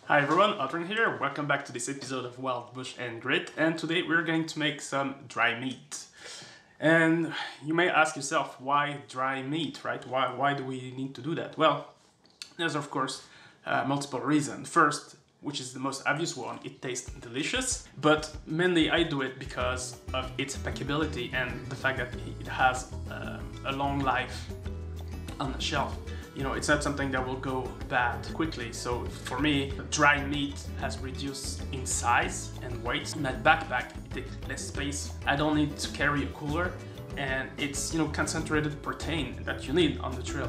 Hi everyone, Adrian here. Welcome back to this episode of Wild Bush and Grit, and today we're going to make some dry meat. And you may ask yourself, why dry meat, right? Why do we need to do that? Well, there's of course multiple reasons. First, which is the most obvious one, it tastes delicious, but mainly I do it because of its packability and the fact that it has a long life on the shelf. You know, it's not something that will go bad quickly. So for me, dry meat has reduced in size and weight. In my backpack, it takes less space. I don't need to carry a cooler, and it's, concentrated protein that you need on the trail,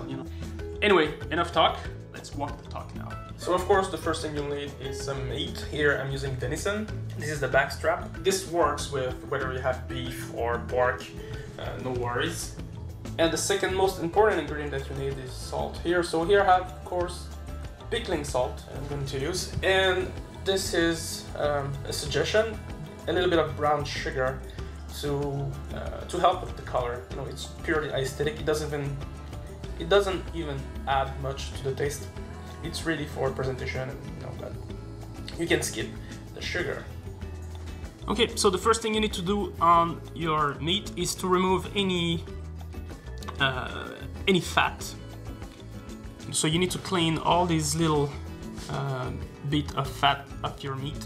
Anyway, enough talk. Let's walk the talk now. So of course, the first thing you'll need is some meat. Here I'm using venison. This is the back strap. This works with whether you have beef or pork, no worries. And the second most important ingredient that you need is salt here. So here I have, of course, pickling salt I'm going to use. And this is a suggestion, a little bit of brown sugar to help with the color. It's purely aesthetic. It doesn't even add much to the taste. It's really for presentation, and but you can skip the sugar. Okay, so the first thing you need to do on your meat is to remove any fat. So you need to clean all these little bit of fat off your meat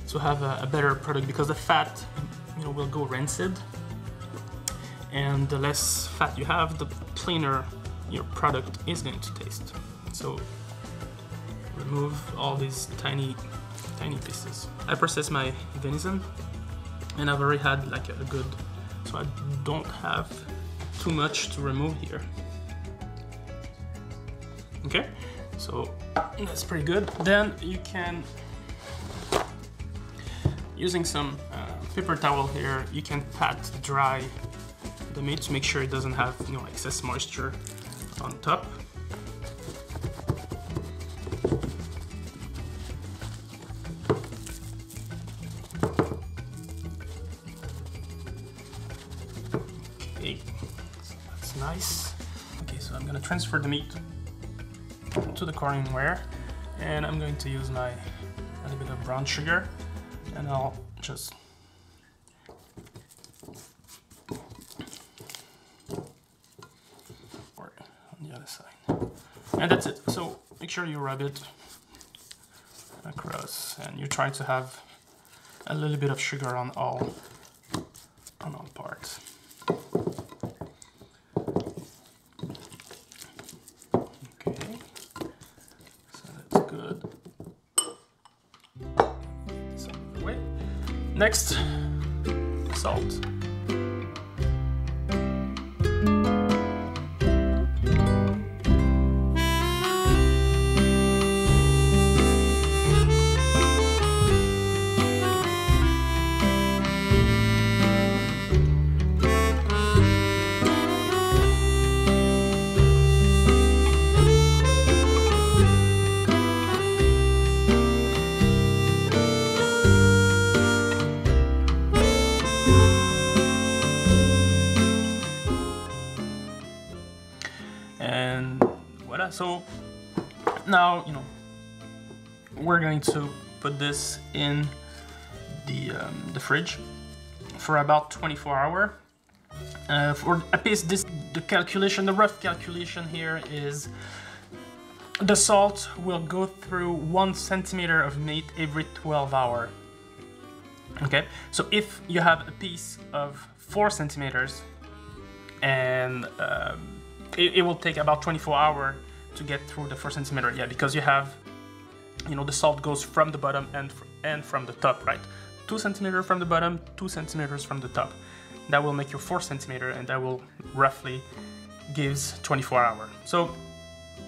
to have a better product, because the fat will go rancid, and the less fat you have, the cleaner your product is going to taste. So remove all these tiny pieces. I process my venison, and I've already had like a good, so I don't have too much to remove here. Okay, so that's pretty good. Then you can, using some paper towel here, you can pat dry the meat to make sure it doesn't have excess moisture on top. Okay, so that's nice. Okay, so I'm gonna transfer the meat to the corning ware, and I'm going to use my little bit of brown sugar, and I'll just pour it on the other side. And that's it. So make sure you rub it across, and you try to have a little bit of sugar on all parts. Okay, so that's good. Get this out of the way. Next, salt. And voila. So now we're going to put this in the fridge for about 24 hours. For at least the rough calculation here is the salt will go through 1 centimeter of meat every 12 hours. Okay, so if you have a piece of 4 centimeters, and it will take about 24 hours to get through the 4 centimeter. Yeah, because you have, the salt goes from the bottom and from the top, right? 2 centimeters from the bottom, 2 centimeters from the top. That will make you 4 centimeters, and that will roughly gives 24 hours. So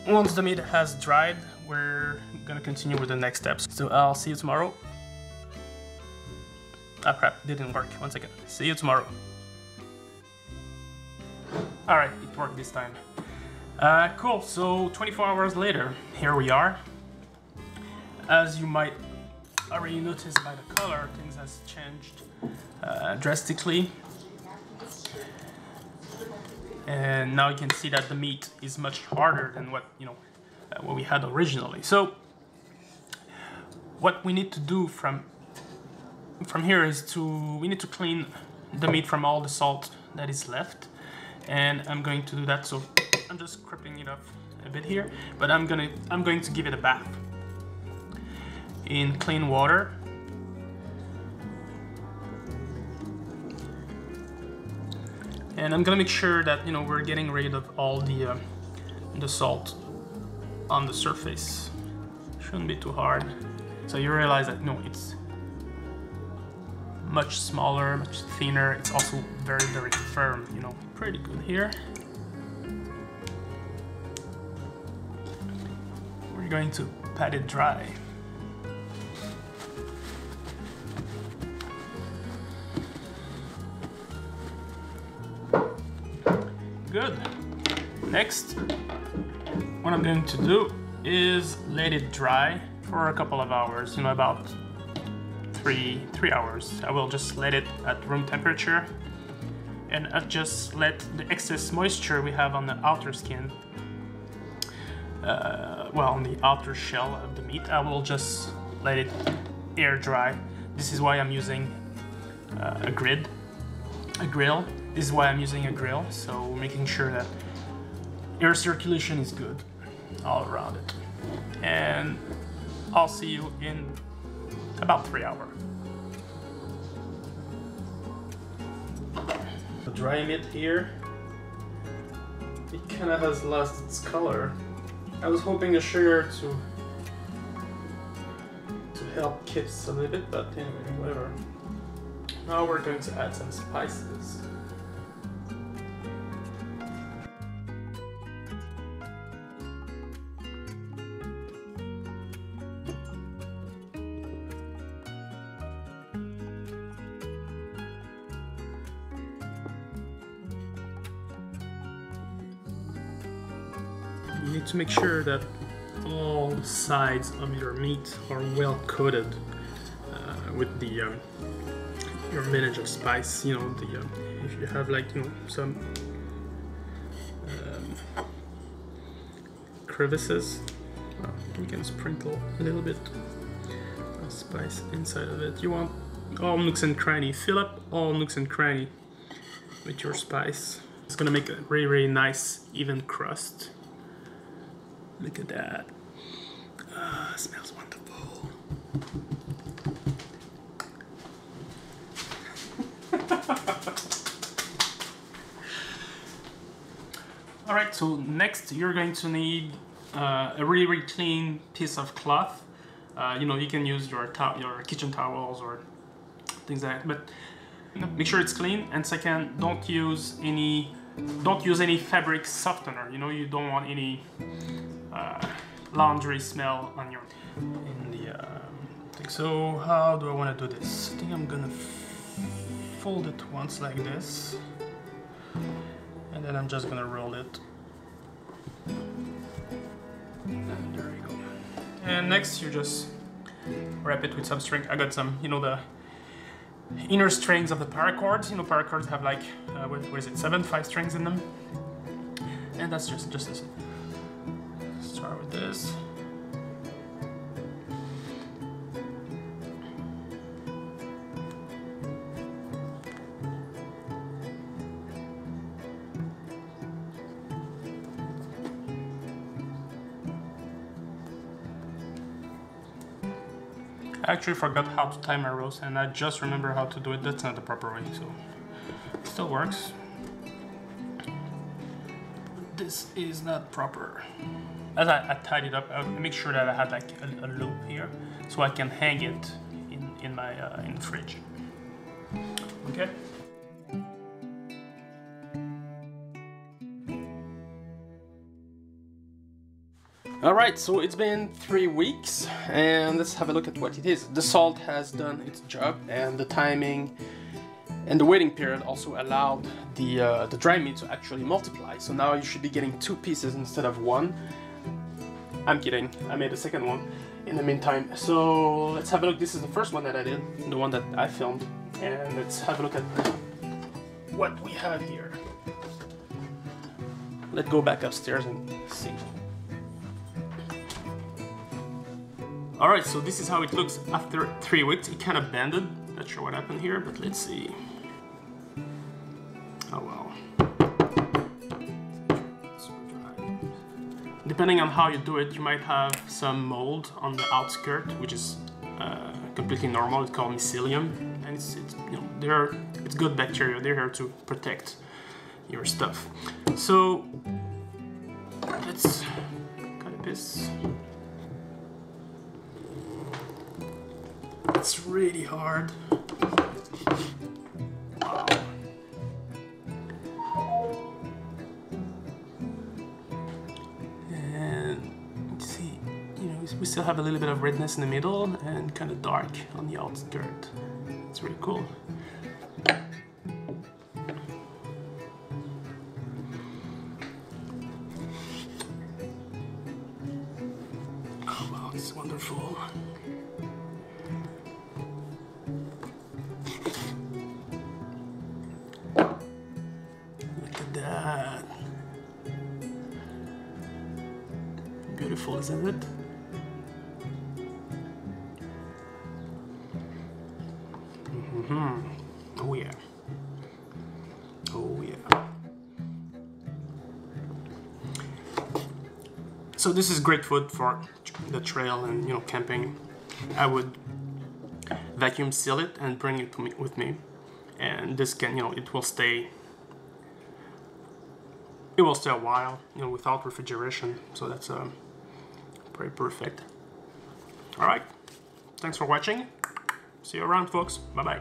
once the meat has dried, we're gonna continue with the next steps. So I'll see you tomorrow. Ah crap, didn't work. One second. See you tomorrow. Alright, it worked this time. Cool, so 24 hours later, here we are. As you might already notice by the color, things has changed drastically. And now you can see that the meat is much harder than what we had originally. So what we need to do from here is we need to clean the meat from all the salt that is left, and I'm going to do that. So I'm just scraping it off a bit here, but I'm going to give it a bath in clean water. And I'm gonna make sure that, you know, we're getting rid of all the salt on the surface. Shouldn't be too hard. So you realize that, no, it's much smaller, much thinner. It's also very, very firm, you know, pretty good here. We're going to pat it dry. Good. Next, what I'm going to do is let it dry for a couple of hours, you know, about three hours. I will just let it at room temperature, and I'll just let the excess moisture we have on the outer skin, well, on the outer shell of the meat, I will just let it air dry. This is why I'm using a grill. This is why I'm using a grill, so making sure that air circulation is good all around it. And I'll see you in about 3 hours. The dry meat here, it kind of has lost its color. I was hoping the sugar to help keep a little bit, but anyway, whatever. Now we're going to add some spices. You need to make sure that all sides of your meat are well coated with the your manage of spice. You know, if you have, like, you know, some crevices, you can sprinkle a little bit of spice inside of it. You want all nooks and cranny. Fill up all nooks and cranny with your spice. It's gonna make a really, really nice even crust. Look at that. Smells wonderful. Alright, so next you're going to need a really, really clean piece of cloth. You know, you can use your kitchen towels or things like that, but make sure it's clean. And second, don't use any fabric softener. You know, you don't want any laundry smell on your thing. So how do I want to do this? I think I'm gonna fold it once like this, and then I'm just gonna roll it. And there we go. And next you just wrap it with some string. I got some, you know, the inner strings of the paracords. You know, paracords have like what is it, 5 strings in them, and that's just this. Start with this. I actually forgot how to tie my roast, and I just remember how to do it. That's not the proper way, so it still works. This is not proper. As I tied it up, I make sure that I had like a loop here, so I can hang it in my in the fridge. Okay. Alright, so it's been 3 weeks, and let's have a look at what it is. The salt has done its job, and the timing and the waiting period also allowed the dry meat to actually multiply. So now you should be getting 2 pieces instead of 1. I'm kidding, I made a second one in the meantime. So let's have a look. This is the first one that I did, the one that I filmed, and let's have a look at what we have here. Let's go back upstairs and see. Alright, so this is how it looks after 3 weeks. It kind of bended. Not sure what happened here, but let's see. Oh well. Depending on how you do it, you might have some mold on the outskirt, which is completely normal. It's called mycelium, and it's you know it's good bacteria. They're here to protect your stuff. So let's cut this. It's really hard. Wow. And you see, you know, we still have a little bit of redness in the middle and kind of dark on the outskirt. It's really cool. Oh wow, it's wonderful. That. Beautiful, isn't it? Oh yeah. Oh yeah. So this is great food for the trail and, you know, camping. I would vacuum seal it and bring it with me, and this can, you know, it will stay a while, you know, without refrigeration, so that's pretty perfect. Alright, thanks for watching. See you around, folks. Bye bye.